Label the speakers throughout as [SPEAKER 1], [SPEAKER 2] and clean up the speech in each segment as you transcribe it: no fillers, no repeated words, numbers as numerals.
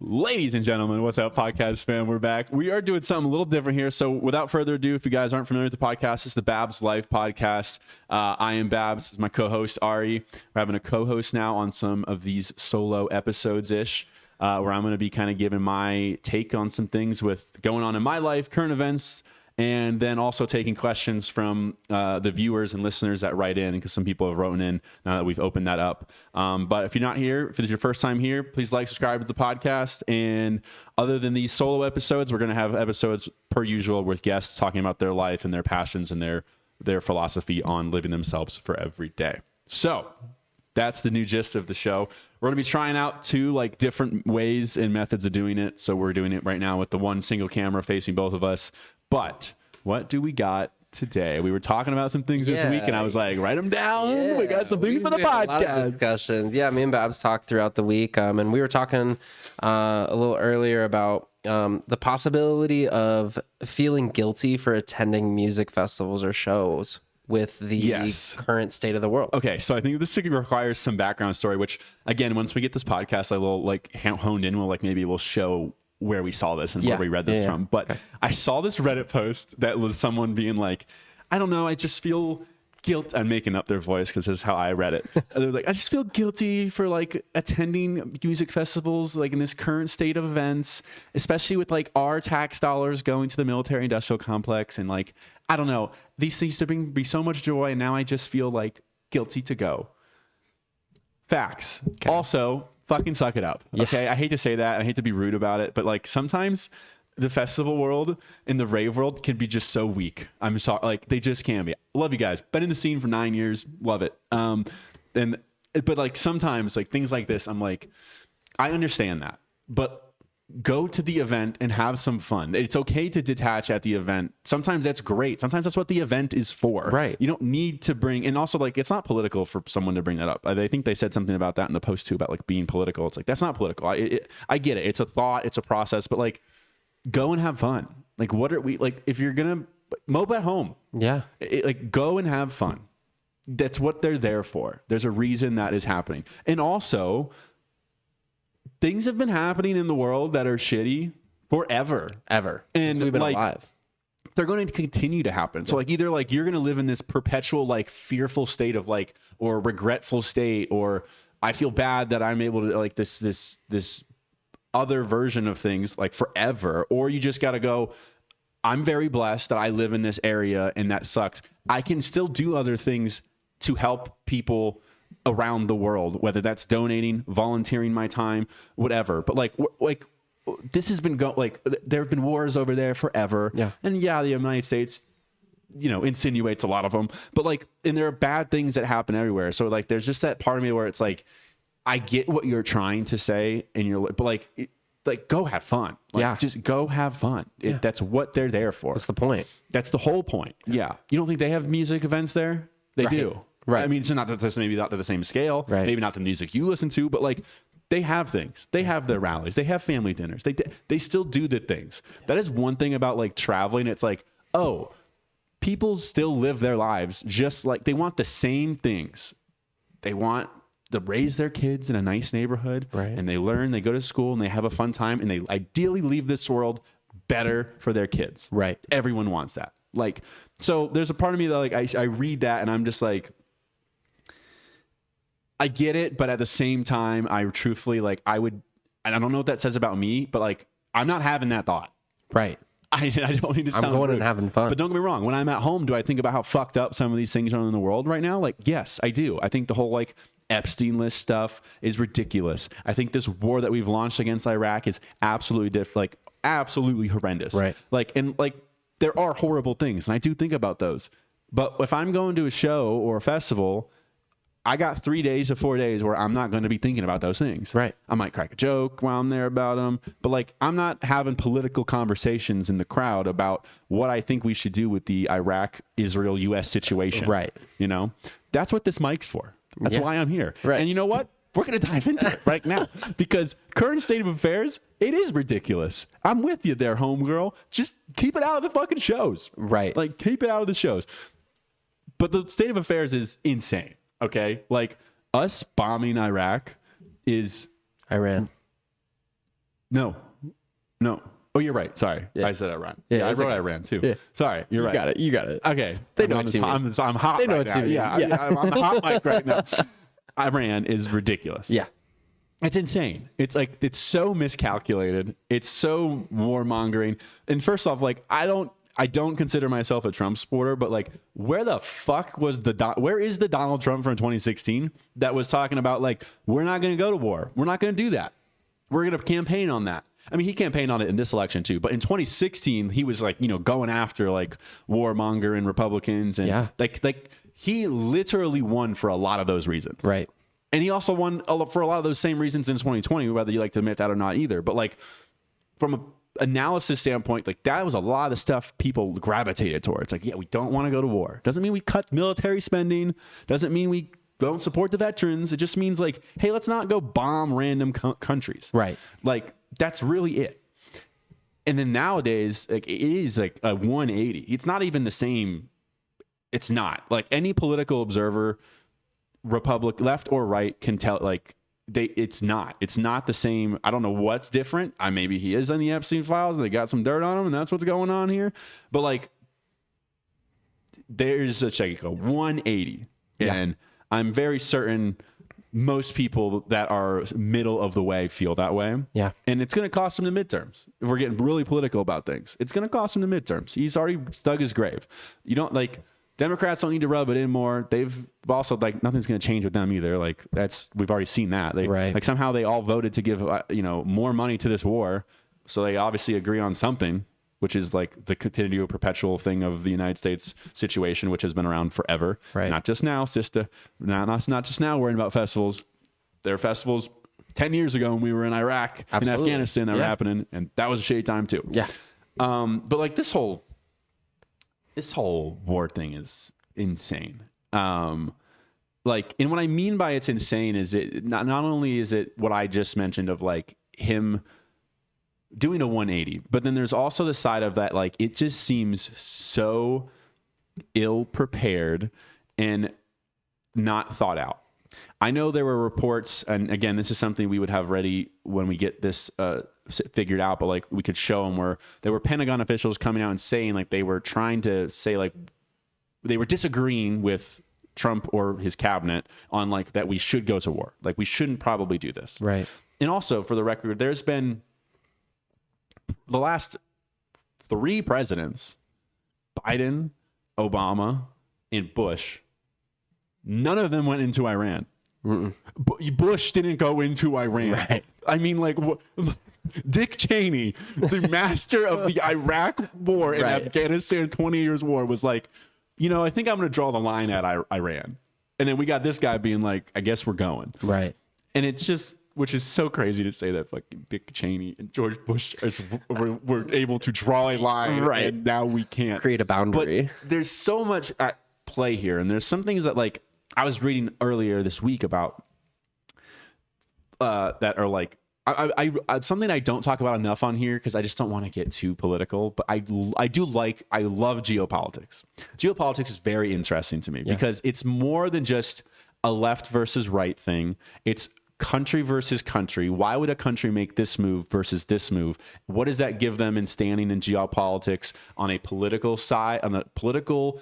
[SPEAKER 1] Ladies and gentlemen, what's up, podcast fam? We're back. We are doing something a little different here. So without further ado, if you guys aren't familiar with the podcast, it's the Babs Life podcast. I am Babs. This is my co-host, Ari. We're having a co-host now on some of these solo episodes-ish, where I'm going to be kind of giving my take on some things with going on in my life, current events, and then also taking questions from the viewers and listeners that write in, because some people have written in now that we've opened that up. But if you're not here, if it's your first time here, please like, subscribe to the podcast. And other than these solo episodes, we're going to have episodes per usual with guests talking about their life and their passions and their philosophy on living themselves for every day. So that's the new gist of the show. We're going to be trying out two different ways and methods of doing it. So we're doing it right now with the one single camera facing both of us. But what do we got today? We were talking about some things this week, and I was like, write them down. Yeah, we got some things for the podcast.
[SPEAKER 2] A lot of discussions. Yeah, me and Babs talked throughout the week, and we were talking a little earlier about the possibility of feeling guilty for attending music festivals or shows with the current state of the world.
[SPEAKER 1] Okay, so I think this requires some background story, which, again, once we get this podcast a little honed in, maybe we'll show where we saw this and where we read this from. But I saw this Reddit post that was someone being like, I don't know, I just feel guilt. I'm making up their voice because this is how I read it. They're like, I just feel guilty for attending music festivals in this current state of events, especially with our tax dollars going to the military industrial complex. And I don't know, these things to bring me so much joy. And now I just feel guilty to go. Facts. Okay. Also, fucking suck it up. Okay. I hate to say that. I hate to be rude about it, but sometimes the festival world and the rave world can be just so weak. I'm sorry. They just can be. Love you guys. Been in the scene for 9 years. Love it. But sometimes things like this, I'm like, I understand that, but go to the event and have some fun. It's okay to detach at the event. Sometimes that's great. Sometimes that's what the event is for.
[SPEAKER 2] Right.
[SPEAKER 1] You don't need to bring, and also it's not political for someone to bring that up. I think they said something about that in the post too, about being political. It's that's not political. I get it. It's a thought, it's a process, but go and have fun. What are we, if you're going to mope at home, go and have fun. That's what they're there for. There's a reason that is happening. And also, things have been happening in the world that are shitty forever.
[SPEAKER 2] Ever.
[SPEAKER 1] And
[SPEAKER 2] since we've been alive.
[SPEAKER 1] They're going to continue to happen. So either you're going to live in this perpetual fearful state of or regretful state, or I feel bad that I'm able to this other version of things forever, or you just got to go, I'm very blessed that I live in this area and that sucks. I can still do other things to help people around the world, whether that's donating, volunteering my time, whatever. But this has been there have been wars over there forever.
[SPEAKER 2] Yeah.
[SPEAKER 1] And the United States, insinuates a lot of them, but and there are bad things that happen everywhere. So there's just that part of me where it's I get what you're trying to say, and you're but go have fun. Just go have fun. That's what they're there for.
[SPEAKER 2] That's the point.
[SPEAKER 1] That's the whole point. Yeah. You don't think they have music events there? They do.
[SPEAKER 2] Right.
[SPEAKER 1] I mean, it's not that this, maybe not to the same scale, maybe not the music you listen to, but they have things. They have their rallies. They have family dinners. They still do the things. That is one thing about traveling. It's people still live their lives just they want the same things. They want to raise their kids in a nice neighborhood, and they learn, they go to school, and they have a fun time, and they ideally leave this world better for their kids.
[SPEAKER 2] Right.
[SPEAKER 1] Everyone wants that. So there's a part of me that I read that and I'm just I get it, but at the same time, I truthfully I would, and I don't know what that says about me, but I'm not having that thought.
[SPEAKER 2] Right.
[SPEAKER 1] I don't need to sound
[SPEAKER 2] I'm going
[SPEAKER 1] rude,
[SPEAKER 2] and having fun.
[SPEAKER 1] But don't get me wrong. When I'm at home, do I think about how fucked up some of these things are in the world right now? Yes, I do. I think the whole Epstein list stuff is ridiculous. I think this war that we've launched against Iraq is absolutely absolutely horrendous.
[SPEAKER 2] Right.
[SPEAKER 1] There are horrible things, and I do think about those. But if I'm going to a show or a festival, I got 3 days to 4 days where I'm not going to be thinking about those things.
[SPEAKER 2] Right.
[SPEAKER 1] I might crack a joke while I'm there about them, but I'm not having political conversations in the crowd about what I think we should do with the Iraq-Israel-U.S. situation.
[SPEAKER 2] Right.
[SPEAKER 1] That's what this mic's for. That's why I'm here.
[SPEAKER 2] Right.
[SPEAKER 1] And you know what? We're going to dive into it right now because current state of affairs, it is ridiculous. I'm with you there, homegirl. Just keep it out of the fucking shows.
[SPEAKER 2] Right.
[SPEAKER 1] Keep it out of the shows. But the state of affairs is insane. Okay. Us bombing Iraq is
[SPEAKER 2] Iran.
[SPEAKER 1] No. Oh, you're right. Sorry. Yeah. I said Iran.
[SPEAKER 2] Yeah,
[SPEAKER 1] I wrote Iran too. Yeah. Sorry. You're right.
[SPEAKER 2] You got it.
[SPEAKER 1] Okay.
[SPEAKER 2] They know what you mean.
[SPEAKER 1] I'm hot
[SPEAKER 2] they know
[SPEAKER 1] right
[SPEAKER 2] what
[SPEAKER 1] now.
[SPEAKER 2] You mean.
[SPEAKER 1] Yeah. I'm on the hot mic right now. Iran is ridiculous.
[SPEAKER 2] Yeah.
[SPEAKER 1] It's insane. It's like, it's so miscalculated. It's so warmongering. And first off, like, I don't consider myself a Trump supporter, but like, where the fuck was where is the Donald Trump from 2016 that was talking about like, we're not going to go to war. We're not going to do that. We're going to campaign on that. I mean, he campaigned on it in this election too, but in 2016, he was like, going after like warmonger and Republicans and like he literally won for a lot of those reasons.
[SPEAKER 2] Right.
[SPEAKER 1] And he also won for a lot of those same reasons in 2020, whether you like to admit that or not either. But like from an analysis standpoint, like that was a lot of the stuff people gravitated towards. Like, yeah, we don't want to go to war. Doesn't mean we cut military spending. Doesn't mean we don't support the veterans. It just means like, hey, let's not go bomb random countries.
[SPEAKER 2] Right.
[SPEAKER 1] Like that's really it. And then nowadays, like it is like a 180. It's not even the same. It's not like any political observer, Republic, left or right, can tell like it's not the same. I don't know what's different. Maybe he is on the Epstein files. They got some dirt on him and that's what's going on here. But like there's a 180.
[SPEAKER 2] Yeah.
[SPEAKER 1] And I'm very certain most people that are middle of the way feel that way.
[SPEAKER 2] Yeah.
[SPEAKER 1] And it's going to cost him the midterms. If we're getting really political about things, it's going to cost him the midterms. He's already dug his grave. You don't like Democrats don't need to rub it in more. They've also like nothing's going to change with them either. Like we've already seen that. Like somehow they all voted to give more money to this war. So they obviously agree on something, which is like the continual perpetual thing of the United States situation, which has been around forever.
[SPEAKER 2] Right.
[SPEAKER 1] Not just now, sister. Not just now worrying about festivals. There are festivals 10 years ago when we were in Iraq and Afghanistan that were happening, and that was a shady time too.
[SPEAKER 2] Yeah.
[SPEAKER 1] But like this whole war thing is insane. Like, and what I mean by it's insane is it not only is it what I just mentioned of like him doing a 180, but then there's also the side of that, like, it just seems so ill prepared and not thought out. I know there were reports, and again, this is something we would have ready when we get this figured out, but like we could show them where there were Pentagon officials coming out and saying like they were trying to say like they were disagreeing with Trump or his cabinet on like that we should go to war. Like we shouldn't probably do this.
[SPEAKER 2] Right.
[SPEAKER 1] And also for the record, there's been the last 3 presidents, Biden, Obama, and Bush, none of them went into Iran. Bush didn't go into Iran.
[SPEAKER 2] Right.
[SPEAKER 1] I mean, like, Dick Cheney, the master of the Iraq war and Afghanistan 20 years war, was like, I think I'm going to draw the line at Iran. And then we got this guy being like, I guess we're going.
[SPEAKER 2] Right.
[SPEAKER 1] And it's just, which is so crazy to say that fucking Dick Cheney and George Bush were able to draw a line,
[SPEAKER 2] right?
[SPEAKER 1] And now we can't
[SPEAKER 2] create a boundary.
[SPEAKER 1] But there's so much at play here, and there's some things that like I was reading earlier this week about that are like I something I don't talk about enough on here because I just don't want to get too political. But I love geopolitics. Geopolitics is very interesting to me because it's more than just a left versus right thing. It's country versus country. Why would a country make this move versus this move? What does that give them in standing in geopolitics on a political side, on a political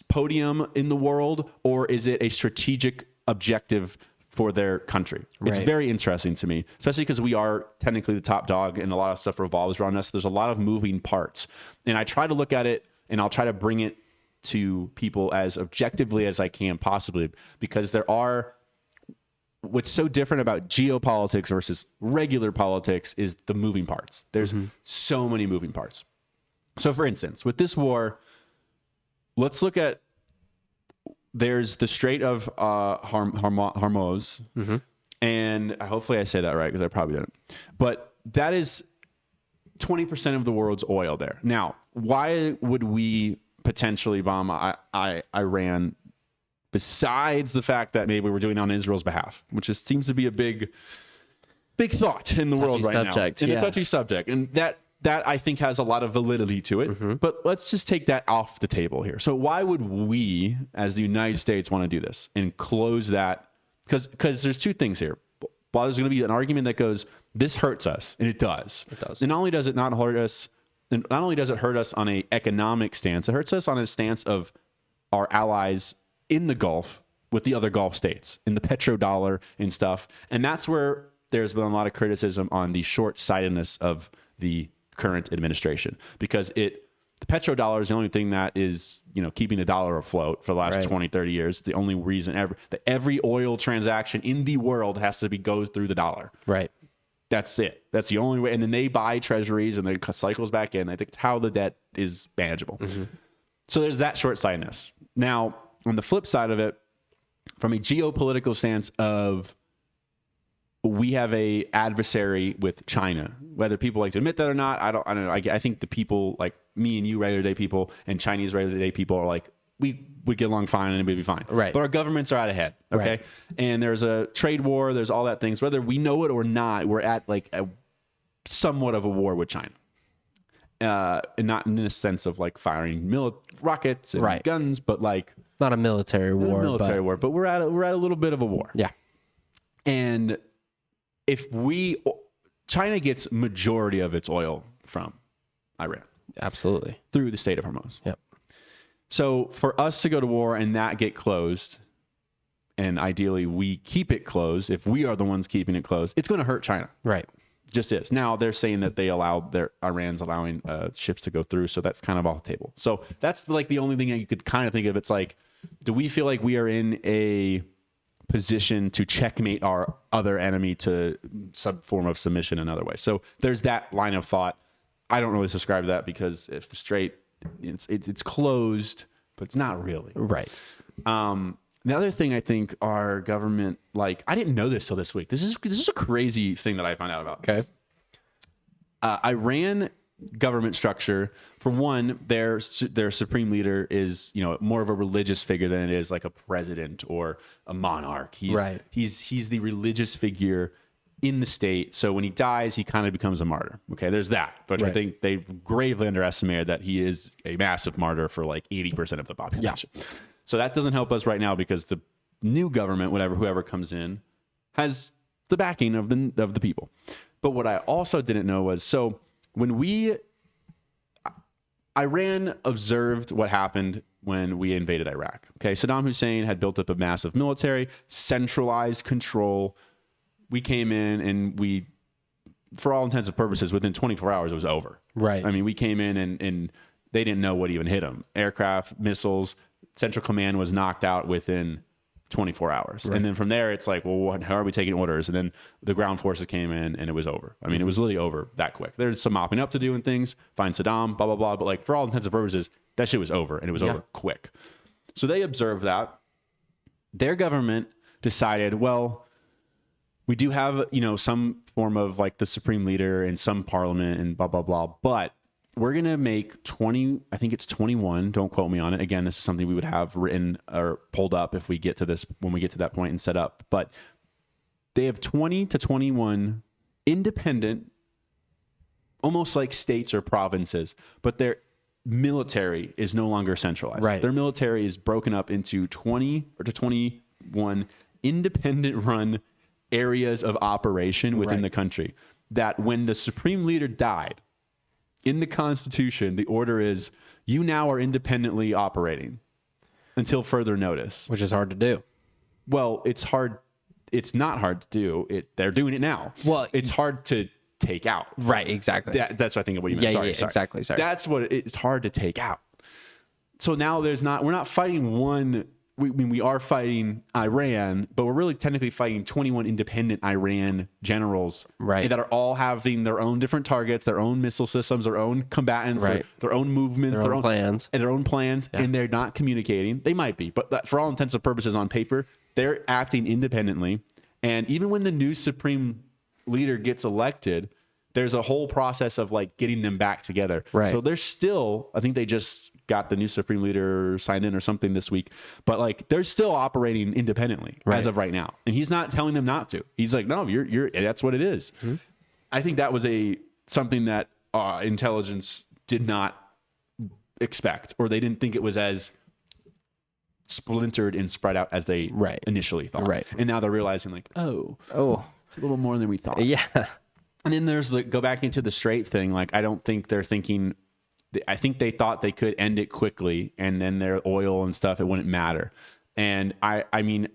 [SPEAKER 1] podium in the world, or is it a strategic objective for their country? It's very interesting to me, especially because we are technically the top dog and a lot of stuff revolves around us. There's a lot of moving parts, and I try to look at it and I'll try to bring it to people as objectively as I can possibly, because there are what's so different about geopolitics versus regular politics is the moving parts. There's so many moving parts. So for instance, with this war, let's look at, there's the Strait of Hormuz, and hopefully I say that right because I probably didn't, but that is 20% of the world's oil there. Now, why would we potentially bomb Iran besides the fact that maybe we're doing it on Israel's behalf, which seems to be a big thought in the world right now. And a touchy subject. And that I think has a lot of validity to it. But let's just take that off the table here. So why would we, as the United States, want to do this and close that? Because there's 2 things here. Well, there's going to be an argument that goes, this hurts us, and it does.
[SPEAKER 2] It does.
[SPEAKER 1] And not only does it not hurt us, and not only does it hurt us on an economic stance, it hurts us on a stance of our allies in the Gulf with the other Gulf states, in the petrodollar and stuff. And that's where there's been a lot of criticism on the short-sightedness of the current administration, because the petrodollar is the only thing that is, keeping the dollar afloat for the last 20, 30 years. The only reason that every oil transaction in the world has to go through the dollar.
[SPEAKER 2] Right.
[SPEAKER 1] That's it. That's the only way. And then they buy treasuries and then it cycles back in. I think it's how the debt is manageable. Mm-hmm. So there's that short-sightedness. Now, on the flip side of it, from a geopolitical stance of, we have a adversary with China, whether people like to admit that or not. I don't know. I think the people like me and you, regular day people, and Chinese regular day people are like, we would get along fine and we'd be fine.
[SPEAKER 2] Right.
[SPEAKER 1] But our governments are out ahead. Okay. Right. And there's a trade war. There's all that things, whether we know it or not, we're at like somewhat of a war with China. And not in the sense of like firing rockets and guns, but like
[SPEAKER 2] not a military war.
[SPEAKER 1] But we're at a little bit of a war.
[SPEAKER 2] Yeah.
[SPEAKER 1] And if China gets majority of its oil from Iran.
[SPEAKER 2] Absolutely.
[SPEAKER 1] Through the Strait of Hormuz.
[SPEAKER 2] Yep.
[SPEAKER 1] So for us to go to war and that get closed, and ideally we keep it closed, if we are the ones keeping it closed, it's going to hurt China.
[SPEAKER 2] Right.
[SPEAKER 1] Just is. Now they're saying that Iran's allowing ships to go through. So that's kind of off the table. So that's like the only thing that you could kind of think of. It's like, do we feel like we are in a position to checkmate our other enemy to some form of submission another way? So there's that line of thought. I don't really subscribe to that, because if the strait, it's closed, but it's not really.
[SPEAKER 2] Right.
[SPEAKER 1] The other thing I think our government, like, I didn't know this till this week. This is a crazy thing that I found out about.
[SPEAKER 2] Okay.
[SPEAKER 1] Iran government structure, for one, their supreme leader is, more of a religious figure than it is like a president or a monarch. He's the religious figure in the state. So when he dies, he kind of becomes a martyr. Okay, there's that. But I think they gravely underestimated that he is a massive martyr for like 80% of the population. Yeah. So that doesn't help us right now, because the new government, whoever comes in, has the backing of the people. But what I also didn't know was, so when Iran observed what happened when we invaded Iraq. Okay, Saddam Hussein had built up a massive military, centralized control. We came in and we, for all intents and purposes, within 24 hours, it was over.
[SPEAKER 2] Right.
[SPEAKER 1] I mean, we came in and they didn't know what even hit them. Aircraft, missiles, Central Command was knocked out within 24 hours. Right. And then from there, it's like, well, how are we taking orders? And then the ground forces came in and it was over. I mean, it was literally over that quick. There's some mopping up to do and things, find Saddam, blah, blah, blah. But like, for all intents and purposes, that shit was over, and it was over quick. So they observed that. Their government decided, well, we do have, some form of like the supreme leader and some parliament and blah, blah, blah. But we're going to make 21. Don't quote me on it. Again, this is something we would have written or pulled up if we get to this, when we get to that point and set up. But they have 20 to 21 independent, almost like states or provinces, but their military is no longer centralized.
[SPEAKER 2] Right.
[SPEAKER 1] Their military is broken up into 20 or to 21 independent run areas of operation within the country, that when the supreme leader died, in the Constitution, the order is, you now are independently operating until further notice.
[SPEAKER 2] Which is hard to do.
[SPEAKER 1] Well, it's hard. It's not hard to do. They're doing it now. Well, it's hard to take out.
[SPEAKER 2] Right, exactly.
[SPEAKER 1] That's what I think of what you meant. Sorry.
[SPEAKER 2] Exactly. Sorry.
[SPEAKER 1] That's what it's hard to take out. So now we're not fighting one. We are fighting Iran, but we're really technically fighting 21 independent Iran generals,
[SPEAKER 2] right,
[SPEAKER 1] that are all having their own different targets, their own missile systems, their own combatants, their own movements,
[SPEAKER 2] their own plans,
[SPEAKER 1] and they're not communicating. They might be, but for all intents and purposes on paper, they're acting independently. And even when the new supreme leader gets elected, there's a whole process of like getting them back together.
[SPEAKER 2] Right.
[SPEAKER 1] So there's still, I think they just got the new supreme leader signed in or something this week, but like they're still operating independently as of right now. And he's not telling them not to. He's like, no, you're that's what it is. Mm-hmm. I think that was something that intelligence did not expect, or they didn't think it was as splintered and spread out as they initially thought.
[SPEAKER 2] Right.
[SPEAKER 1] And now they're realizing like, oh, it's a little more than we thought.
[SPEAKER 2] Yeah.
[SPEAKER 1] And then there's go back into the straight thing. Like, I don't think they're thinking, I think they thought they could end it quickly and then their oil and stuff, it wouldn't matter. And Iran's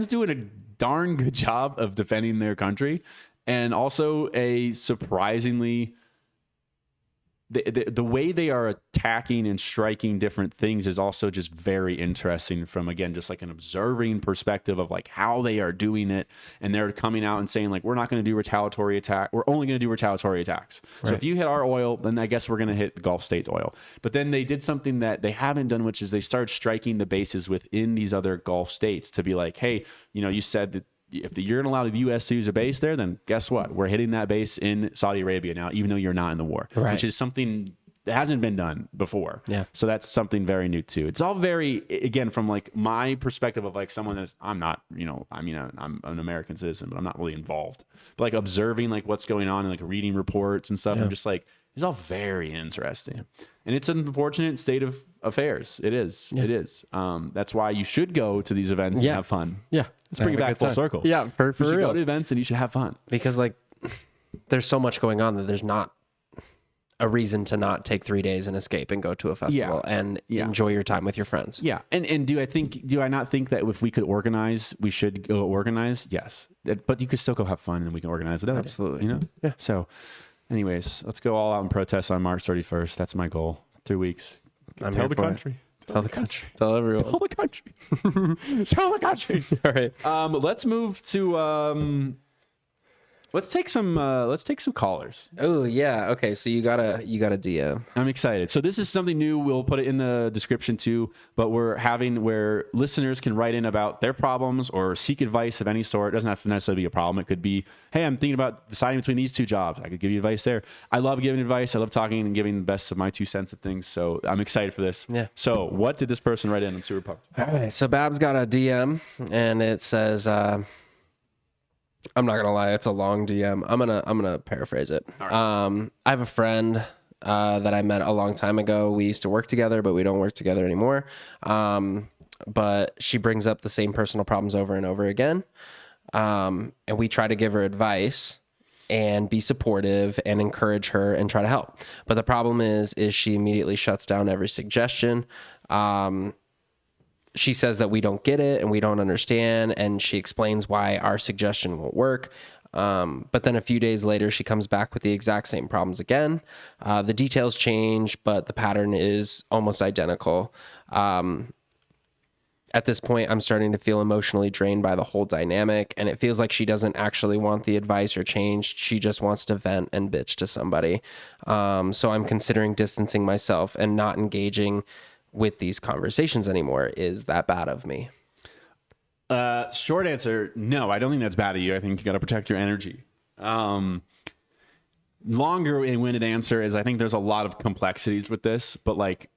[SPEAKER 1] doing a darn good job of defending their country, and also a surprisingly, the way they are attacking and striking different things is also just very interesting from, again, just like an observing perspective of like how they are doing it. And they're coming out and saying like, we're not going to do retaliatory attack. We're only going to do retaliatory attacks. Right. So if you hit our oil, then I guess we're going to hit the Gulf state oil. But then they did something that they haven't done, which is they started striking the bases within these other Gulf states to be like, hey, you said that if you're going to allow the U.S. to use a base there, then guess what? We're hitting that base in Saudi Arabia now, even though you're not in the war, which is something that hasn't been done before. Yeah. So that's something very new too. It's all very, again, from like my perspective of like someone that's, I'm not, I'm an American citizen, but I'm not really involved. But like observing like what's going on and like reading reports and stuff, I'm just like, it's all very interesting. And it's an unfortunate state of affairs. It is. Yeah. It is. That's why you should go to these events and have fun. Yeah. Let's bring it back full circle.
[SPEAKER 2] Yeah, for real. You should
[SPEAKER 1] go to events and you should have fun.
[SPEAKER 2] Because like there's so much going on that there's not a reason to not take 3 days and escape and go to a festival and enjoy your time with your friends.
[SPEAKER 1] Yeah. And do I not think that if we could organize, we should go organize? Yes. But you could still go have fun and we can organize it.
[SPEAKER 2] Absolutely.
[SPEAKER 1] Yeah. So anyways, let's go all out and protest on March 31st. That's my goal. 2 weeks.
[SPEAKER 2] Tell the country. Tell the country. Tell everyone.
[SPEAKER 1] Tell the country. Tell the country.
[SPEAKER 2] All right.
[SPEAKER 1] Let's move to let's take some callers.
[SPEAKER 2] Oh yeah. Okay. So you got a DM.
[SPEAKER 1] I'm excited. So this is something new. We'll put it in the description too, but we're having where listeners can write in about their problems or seek advice of any sort. It doesn't have to necessarily be a problem. It could be, hey, I'm thinking about deciding between these two jobs. I could give you advice there. I love giving advice. I love talking and giving the best of my 2 cents of things. So I'm excited for this. Yeah. So what did this person write in? I'm super pumped.
[SPEAKER 2] All right. So Babs got a DM and it says, I'm not gonna lie, it's a long DM. I'm gonna paraphrase it. Right. I have a friend that I met a long time ago. We used to work together, but we don't work together anymore. But she brings up the same personal problems over and over again. And we try to give her advice and be supportive and encourage her and try to help. But the problem is she immediately shuts down every suggestion. She says that we don't get it and we don't understand, and she explains why our suggestion won't work. But then a few days later, she comes back with the exact same problems again. The details change, but the pattern is almost identical. At this point, I'm starting to feel emotionally drained by the whole dynamic, and it feels like she doesn't actually want the advice or change. She just wants to vent and bitch to somebody. So I'm considering distancing myself and not engaging with these conversations anymore. Is that bad of me?
[SPEAKER 1] Short answer, no, I don't think that's bad of you. I think you got to protect your energy. Longer and winded answer is I think there's a lot of complexities with this, but like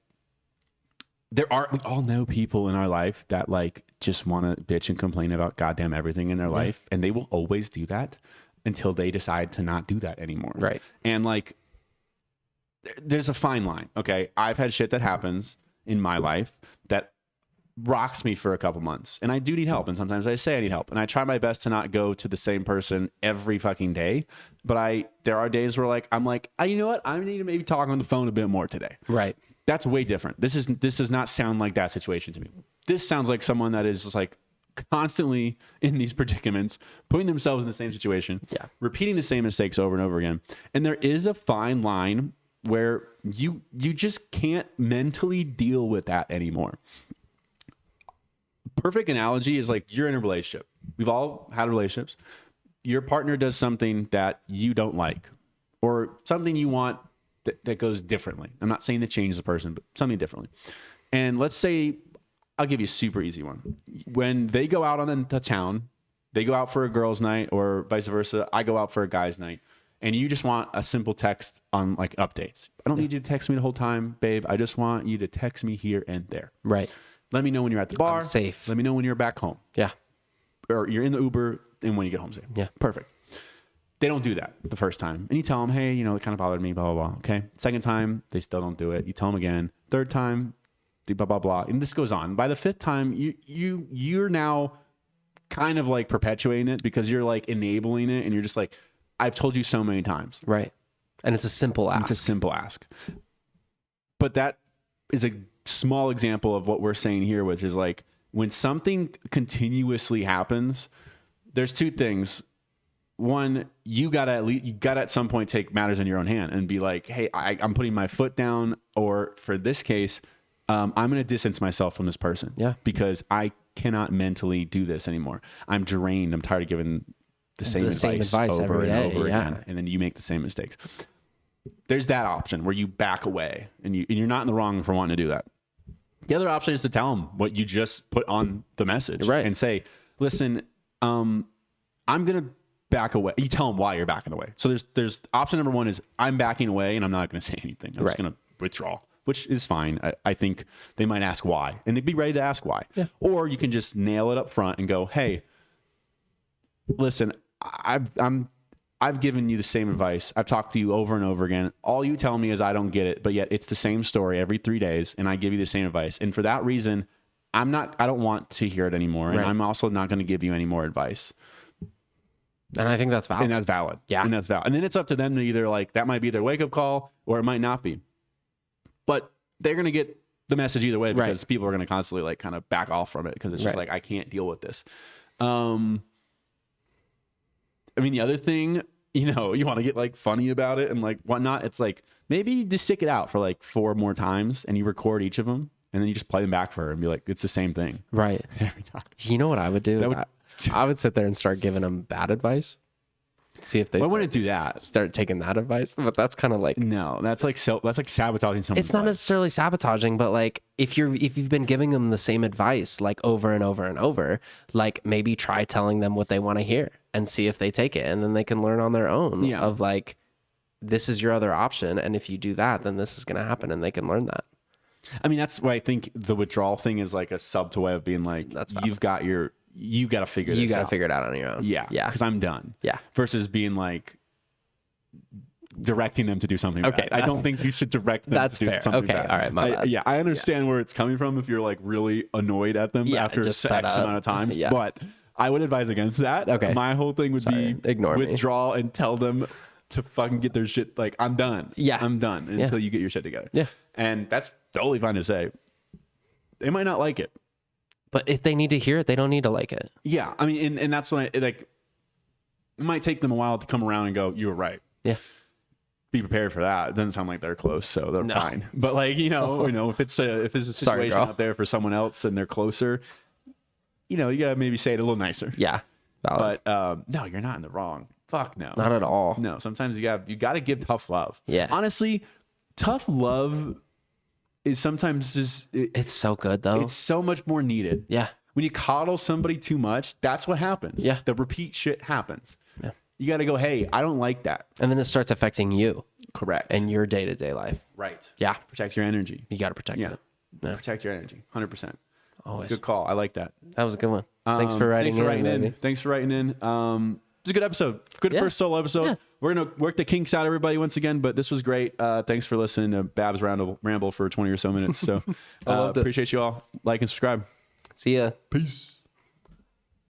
[SPEAKER 1] we all know people in our life that like just want to bitch and complain about goddamn everything in their life. And they will always do that until they decide to not do that anymore.
[SPEAKER 2] Right.
[SPEAKER 1] And like, there's a fine line. Okay. I've had shit that happens in my life that rocks me for a couple months, and I do need help, and sometimes I say I need help, and I try my best to not go to the same person every fucking day, but there are days where like I'm like, you know what, I need to maybe talk on the phone a bit more today.
[SPEAKER 2] Right.
[SPEAKER 1] That's way different. This does not sound like that situation to me. This sounds like someone that is just like constantly in these predicaments, putting themselves in the same situation, repeating the same mistakes over and over again. And there is a fine line where you just can't mentally deal with that anymore. Perfect analogy is like you're in a relationship. We've all had relationships. Your partner does something that you don't like, or something you want that goes differently. I'm not saying to change the person, but something differently. And let's say, I'll give you a super easy one. When they go out on the town, they go out for a girl's night, or vice versa, I go out for a guy's night. And you just want a simple text on like updates. I don't need you to text me the whole time, babe. I just want you to text me here and there.
[SPEAKER 2] Right.
[SPEAKER 1] Let me know when you're at the bar.
[SPEAKER 2] I'm safe.
[SPEAKER 1] Let me know when you're back home.
[SPEAKER 2] Yeah.
[SPEAKER 1] Or you're in the Uber and when you get home safe.
[SPEAKER 2] Yeah.
[SPEAKER 1] Perfect. They don't do that the first time. And you tell them, hey, it kind of bothered me, blah, blah, blah. Okay. Second time, they still don't do it. You tell them again. Third time, blah, blah, blah. And this goes on. By the fifth time, you're now kind of like perpetuating it because you're like enabling it, and you're just like, I've told you so many times.
[SPEAKER 2] Right. And it's a simple ask.
[SPEAKER 1] It's a simple ask. But that is a small example of what we're saying here, which is like when something continuously happens, there's two things. One, you gotta at some point take matters in your own hand and be like, hey, I'm putting my foot down, or for this case, I'm going to distance myself from this person.
[SPEAKER 2] Yeah.
[SPEAKER 1] Because I cannot mentally do this anymore. I'm drained. I'm tired of giving the same advice over
[SPEAKER 2] every
[SPEAKER 1] and
[SPEAKER 2] day.
[SPEAKER 1] over again. And then you make the same mistakes. There's that option where you back away and you're not in the wrong for wanting to do that. The other option is to tell them what you just put on the message,
[SPEAKER 2] right,
[SPEAKER 1] and say, listen, I'm going to back away. You tell them why you're backing away. So there's option number one is I'm backing away and I'm not going to say anything. I'm just going to withdraw, which is fine. I think they might ask why, and they'd be ready to ask why.
[SPEAKER 2] Yeah.
[SPEAKER 1] Or you can just nail it up front and go, hey, listen, I've given you the same advice. I've talked to you over and over again. All you tell me is I don't get it, but yet it's the same story every 3 days, and I give you the same advice. And for that reason, I don't want to hear it anymore. And I'm also not going to give you any more advice.
[SPEAKER 2] And I think that's valid.
[SPEAKER 1] And that's valid.
[SPEAKER 2] Yeah.
[SPEAKER 1] And that's valid. And then it's up to them to either like, that might be their wake up call or it might not be. But they're going to get the message either way because people are going to constantly like kind of back off from it because it's just like, I can't deal with this. I mean, the other thing, you want to get like funny about it and like whatnot. It's like, maybe you just stick it out for like 4 more times and you record each of them and then you just play them back for her and be like, it's the same thing.
[SPEAKER 2] Right.
[SPEAKER 1] Every time.
[SPEAKER 2] You know what I would do? I would sit there and start giving them bad advice. See if they
[SPEAKER 1] I wouldn't do that.
[SPEAKER 2] Start taking that advice. But that's kind of like,
[SPEAKER 1] no, that's like sabotaging someone.
[SPEAKER 2] It's not necessarily sabotaging, but like if you've been giving them the same advice like over and over and over, like maybe try telling them what they want to hear and see if they take it, and then they can learn on their own of like, this is your other option, and if you do that, then this is going to happen, and they can learn that.
[SPEAKER 1] I mean, that's why I think the withdrawal thing is like a subtle way of being like, you got to figure this out.
[SPEAKER 2] You got to figure it out on your own.
[SPEAKER 1] Yeah.
[SPEAKER 2] Yeah.
[SPEAKER 1] Because I'm done.
[SPEAKER 2] Yeah.
[SPEAKER 1] Versus being like directing them to do something.
[SPEAKER 2] Okay.
[SPEAKER 1] Bad. I don't think you should direct them to do something bad.
[SPEAKER 2] All right. My bad.
[SPEAKER 1] Yeah. I understand where it's coming from if you're like really annoyed at them after X amount of times. Yeah. But I would advise against that.
[SPEAKER 2] Okay.
[SPEAKER 1] My whole thing would be withdraw and tell them to fucking get their shit. Like, I'm done.
[SPEAKER 2] Yeah.
[SPEAKER 1] I'm done until you get your shit together.
[SPEAKER 2] Yeah.
[SPEAKER 1] And that's totally fine to say. They might not like it.
[SPEAKER 2] But if they need to hear it, they don't need to like it.
[SPEAKER 1] Yeah. I mean, and that's when it might take them a while to come around and go, you were right.
[SPEAKER 2] Yeah.
[SPEAKER 1] Be prepared for that. It doesn't sound like they're close, so they're fine. But like, if it's a situation out there for someone else and they're closer, you gotta maybe say it a little nicer.
[SPEAKER 2] Yeah.
[SPEAKER 1] Valid. But no, you're not in the wrong. Fuck no.
[SPEAKER 2] Not at all.
[SPEAKER 1] No. Sometimes you got to give tough love.
[SPEAKER 2] Yeah.
[SPEAKER 1] Honestly, tough love is sometimes just
[SPEAKER 2] it's so good though.
[SPEAKER 1] It's so much more needed.
[SPEAKER 2] Yeah.
[SPEAKER 1] When you coddle somebody too much, that's what happens.
[SPEAKER 2] Yeah.
[SPEAKER 1] The repeat shit happens.
[SPEAKER 2] Yeah.
[SPEAKER 1] You got to go, hey, I don't like that.
[SPEAKER 2] And then it starts affecting you.
[SPEAKER 1] Correct.
[SPEAKER 2] And your day-to-day life.
[SPEAKER 1] Right.
[SPEAKER 2] Yeah.
[SPEAKER 1] Protect your energy.
[SPEAKER 2] You got to protect it.
[SPEAKER 1] Yeah. Protect your energy. 100%.
[SPEAKER 2] Always.
[SPEAKER 1] Good call. I like that.
[SPEAKER 2] That was a good one. Thanks for writing in.
[SPEAKER 1] Thanks for writing in. It was a good episode. Good first solo episode. Yeah. We're going to work the kinks out, everybody, once again, but this was great. Thanks for listening to Babs ramble for 20 or so minutes. So appreciate you all. Like and subscribe.
[SPEAKER 2] See ya.
[SPEAKER 1] Peace.